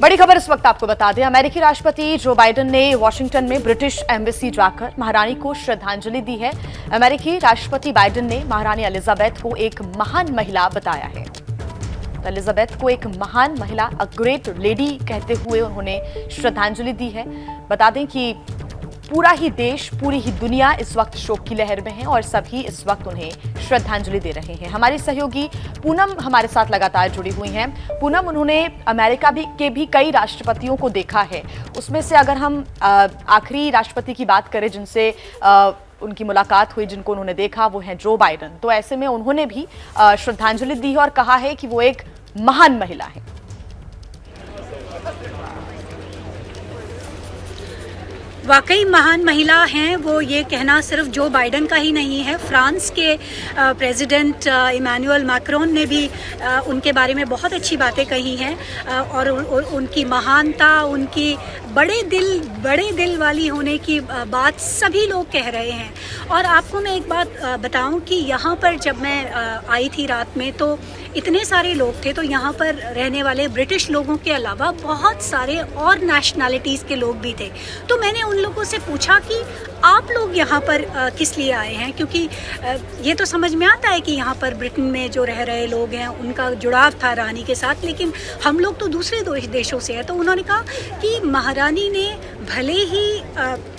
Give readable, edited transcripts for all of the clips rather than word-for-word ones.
बड़ी खबर इस वक्त आपको बता दें, अमेरिकी राष्ट्रपति जो बाइडेन ने वॉशिंगटन में ब्रिटिश एम्बेसी जाकर महारानी को श्रद्धांजलि दी है। अमेरिकी राष्ट्रपति बाइडेन ने महारानी एलिजाबेथ को एक महान महिला बताया है। एलिजाबेथ को एक महान महिला, अ ग्रेट लेडी कहते हुए उन्होंने श्रद्धांजलि दी है। बता दें कि पूरा ही देश, पूरी ही दुनिया इस वक्त शोक की लहर में है और सभी इस वक्त उन्हें श्रद्धांजलि दे रहे हैं। हमारी सहयोगी पूनम हमारे साथ लगातार जुड़ी हुई हैं। पूनम, उन्होंने अमेरिका के भी कई राष्ट्रपतियों को देखा है। उसमें से अगर हम आखिरी राष्ट्रपति की बात करें जिनसे उनकी मुलाकात हुई, जिनको उन्होंने देखा, वो हैं जो बाइडेन। तो ऐसे में उन्होंने भी श्रद्धांजलि दी है और कहा है कि वो एक महान महिला है। वाकई महान महिला हैं वो, ये कहना सिर्फ जो बाइडेन का ही नहीं है। फ्रांस के प्रेसिडेंट इमैनुअल मैक्रोन ने भी उनके बारे में बहुत अच्छी बातें कही हैं और उनकी महानता, उनकी बड़े दिल वाली होने की बात सभी लोग कह रहे हैं। और आपको मैं एक बात बताऊं कि यहाँ पर जब मैं आई थी रात में तो इतने सारे लोग थे, तो यहाँ पर रहने वाले ब्रिटिश लोगों के अलावा बहुत सारे और नेशनैलिटीज़ के लोग भी थे। तो मैंने उन लोगों से पूछा कि आप लोग यहाँ पर किस लिए आए हैं, क्योंकि ये तो समझ में आता है कि यहाँ पर ब्रिटेन में जो रह रहे लोग हैं उनका जुड़ाव था रानी के साथ, लेकिन हम लोग तो दूसरे देशों से हैं। तो उन्होंने कहा कि महारानी ने भले ही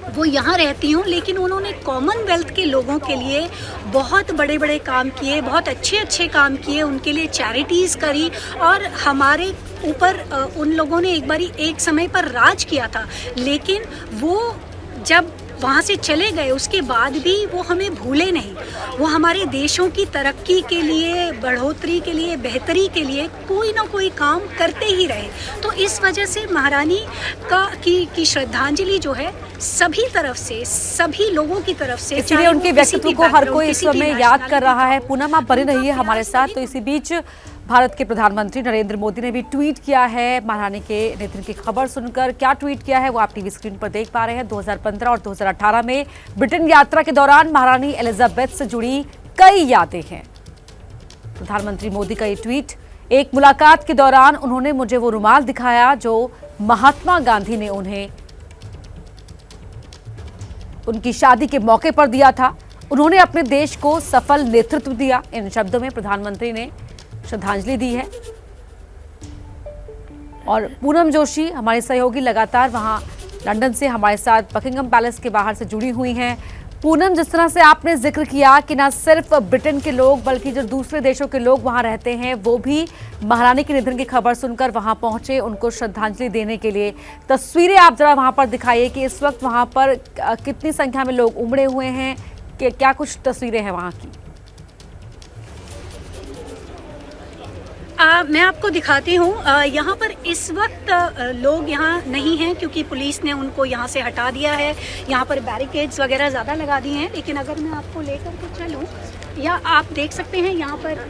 वो यहाँ रहती हूँ, लेकिन उन्होंने कॉमनवेल्थ के लोगों के लिए बहुत बड़े काम किए, बहुत अच्छे काम किए, उनके लिए चैरिटीज़ करी और हमारे ऊपर उन लोगों ने एक समय पर राज किया था, लेकिन वो जब वहाँ से चले गए उसके बाद भी वो हमें भूले नहीं। वो हमारे देशों की तरक्की के लिए, बढ़ोतरी के लिए, बेहतरी के लिए कोई ना कोई काम करते ही रहे। तो इस वजह से महारानी की श्रद्धांजलि जो है सभी तरफ से, सभी लोगों की तरफ से, इसलिए उनके व्यक्तित्व को हर कोई इस समय याद कर रहा है। पूनम, आप बनी रहिए हमारे साथ। तो इसी बीच भारत के प्रधानमंत्री नरेंद्र मोदी ने भी ट्वीट किया है महारानी के निधन की खबर सुनकर। क्या ट्वीट किया है वो आप टीवी स्क्रीन पर देख पा रहे हैं। 2015 और 2018 में ब्रिटेन यात्रा के दौरान महारानी एलिजाबेथ से जुड़ी कई यादें हैं। प्रधानमंत्री मोदी का ये ट्वीट, एक मुलाकात के दौरान उन्होंने मुझे वो रुमाल दिखाया जो महात्मा गांधी ने उन्हें उनकी शादी के मौके पर दिया था। उन्होंने अपने देश को सफल नेतृत्व दिया। इन शब्दों में प्रधानमंत्री ने श्रद्धांजलि दी है। और पूनम जोशी हमारी सहयोगी लगातार वहां लंदन से हमारे साथ बकिंगम पैलेस के बाहर से जुड़ी हुई हैं। पूनम, जिस तरह से आपने जिक्र किया कि ना सिर्फ ब्रिटेन के लोग बल्कि जो दूसरे देशों के लोग वहां रहते हैं वो भी महारानी के निधन की खबर सुनकर वहां पहुंचे उनको श्रद्धांजलि देने के लिए। तस्वीरें आप जरा वहां पर दिखाइए कि इस वक्त वहां पर कितनी संख्या में लोग उमड़े हुए हैं, कि क्या कुछ तस्वीरें हैं वहां की। मैं आपको दिखाती हूँ। यहाँ पर इस वक्त लोग यहाँ नहीं हैं क्योंकि पुलिस ने उनको यहाँ से हटा दिया है। यहाँ पर बैरिकेड्स वगैरह ज़्यादा लगा दिए हैं, लेकिन अगर मैं आपको लेकर के चलूँ, या आप देख सकते हैं यहाँ पर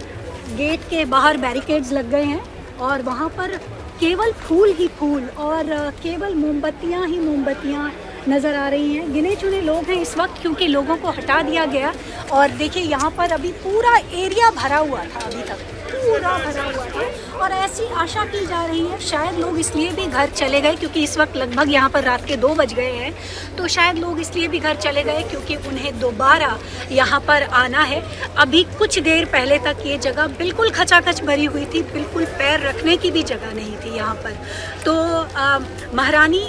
गेट के बाहर बैरिकेड्स लग गए हैं और वहाँ पर केवल फूल ही फूल और केवल मोमबत्तियाँ ही मोमबत्तियाँ नज़र आ रही हैं। गिने चुने लोग हैं इस वक्त क्योंकि लोगों को हटा दिया गया। और देखिए यहाँ पर अभी पूरा एरिया भरा हुआ था, अभी तक पूरा भरा हुआ था और ऐसी आशा की जा रही है शायद लोग इसलिए भी घर चले गए क्योंकि इस वक्त लगभग यहाँ पर रात के 2 बज गए हैं। तो शायद लोग इसलिए भी घर चले गए क्योंकि उन्हें दोबारा यहाँ पर आना है। अभी कुछ देर पहले तक ये जगह बिल्कुल खचाखच भरी हुई थी, बिल्कुल पैर रखने की भी जगह नहीं थी यहाँ पर। तो महारानी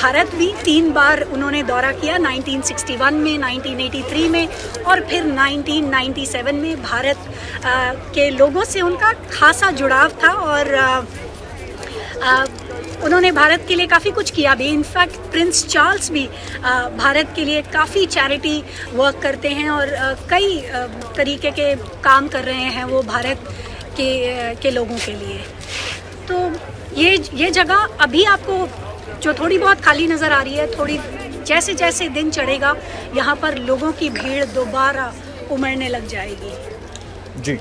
भारत भी 3 बार उन्होंने दौरा किया, 1961 में, 1983 में और फिर 1997 में। भारत के लोगों से उनका खासा जुड़ाव था और उन्होंने भारत के लिए काफ़ी कुछ किया भी। इनफैक्ट प्रिंस चार्ल्स भी भारत के लिए काफ़ी चैरिटी वर्क करते हैं और कई तरीके के काम कर रहे हैं वो भारत के लोगों के लिए। तो ये जगह अभी आपको जो थोड़ी बहुत खाली नज़र आ रही है, थोड़ी जैसे जैसे दिन चढ़ेगा यहाँ पर लोगों की भीड़ दोबारा उमड़ने लग जाएगी। जी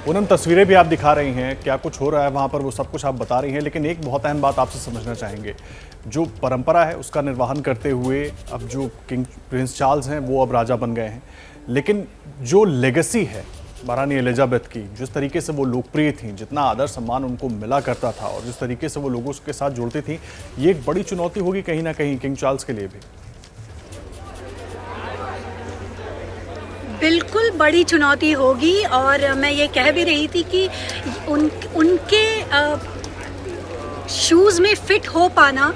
पूनम, तस्वीरें भी आप दिखा रही हैं, क्या कुछ हो रहा है वहाँ पर वो सब कुछ आप बता रही हैं, लेकिन एक बहुत अहम बात आपसे समझना चाहेंगे। जो परंपरा है उसका निर्वहन करते हुए अब जो किंग प्रिंस चार्ल्स हैं वो अब राजा बन गए हैं, लेकिन जो लेगेसी है महारानी एलिजाबेथ की, जिस तरीके से वो लोकप्रिय थी, जितना आदर सम्मान उनको मिला करता था और जिस तरीके से वो लोगों के साथ जुड़ती थी, ये एक बड़ी चुनौती होगी कहीं ना कहीं किंग चार्ल्स के लिए भी। बिल्कुल बड़ी चुनौती होगी, और मैं ये कह भी रही थी कि उनके शूज़ में फिट हो पाना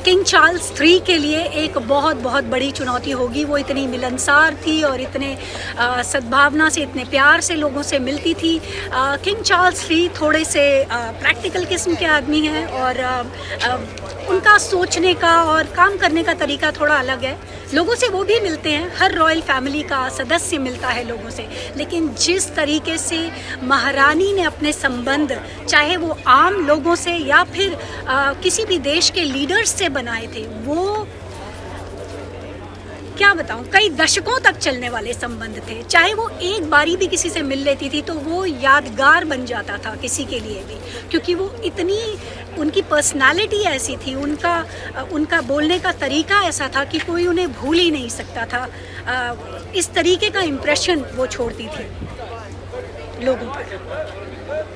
किंग चार्ल्स III के लिए एक बहुत बहुत बड़ी चुनौती होगी। वो इतनी मिलनसार थी और इतने सद्भावना से, इतने प्यार से लोगों से मिलती थी। किंग चार्ल्स III थोड़े से प्रैक्टिकल किस्म के आदमी हैं, और उनका सोचने का और काम करने का तरीका थोड़ा अलग है। लोगों से वो भी मिलते हैं, हर रॉयल फैमिली का सदस्य मिलता है लोगों से, लेकिन जिस तरीके से महारानी ने अपने संबंध, चाहे वो आम लोगों से या फिर किसी भी देश के लीडर्स से बनाए थे, वो क्या बताऊं, कई दशकों तक चलने वाले संबंध थे। चाहे वो एक बारी भी किसी से मिल लेती थी तो वो यादगार बन जाता था किसी के लिए भी, क्योंकि वो इतनी, उनकी पर्सनालिटी ऐसी थी, उनका बोलने का तरीका ऐसा था कि कोई उन्हें भूल ही नहीं सकता था। इस तरीके का इम्प्रेशन वो छोड़ती थी लोगों पर।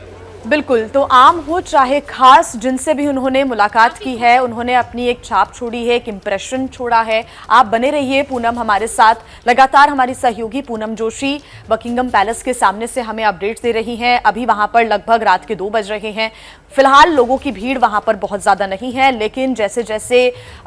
बिल्कुल, तो आम हो चाहे खास, जिनसे भी उन्होंने मुलाकात की है, उन्होंने अपनी एक छाप छोड़ी है, एक इम्प्रेशन छोड़ा है। आप बने रहिए पूनम हमारे साथ, लगातार हमारी सहयोगी पूनम जोशी बकिंगम पैलेस के सामने से हमें अपडेट्स दे रही हैं। अभी वहां पर लगभग रात के 2 बज रहे हैं। फिलहाल लोगों की भीड़ वहां पर बहुत ज़्यादा नहीं है, लेकिन जैसे जैसे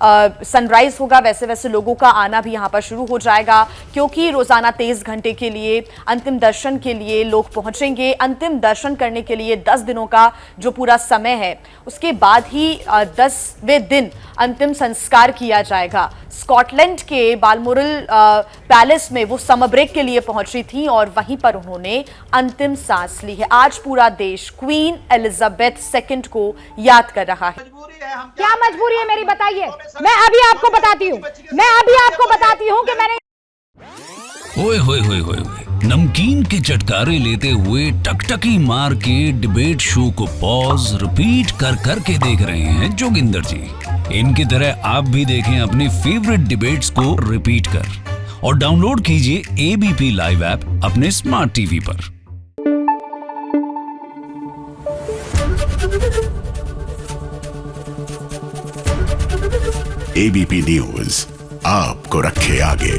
सनराइज होगा वैसे वैसे लोगों का आना भी यहां पर शुरू हो जाएगा, क्योंकि रोज़ाना 23 घंटे के लिए अंतिम दर्शन के लिए लोग पहुंचेंगे। अंतिम दर्शन करने के लिए 10 दिनों का जो पूरा समय है, उसके बाद ही 10वें दिन अंतिम संस्कार किया जाएगा। स्कॉटलैंड के बालमोरल पैलेस में वो समर ब्रेक के लिए पहुंची थी और वहीं पर उन्होंने अंतिम सांस ली है। आज पूरा देश क्वीन एलिजाबेथ II को याद कर रहा है। क्या मजबूरी है मेरी, बताइए। मैं अभी आपको बताती हूँ कि मैंने ओए होए होए होए, नमकीन के चटकारे लेते हुए टकटकी मार के डिबेट शो को पॉज रिपीट कर करके देख रहे हैं जोगिंदर जी। इनकी तरह आप भी देखें अपने फेवरेट डिबेट्स को रिपीट कर और डाउनलोड कीजिए ABP लाइव ऐप अपने स्मार्ट टीवी पर। ABP न्यूज आपको रखे आगे।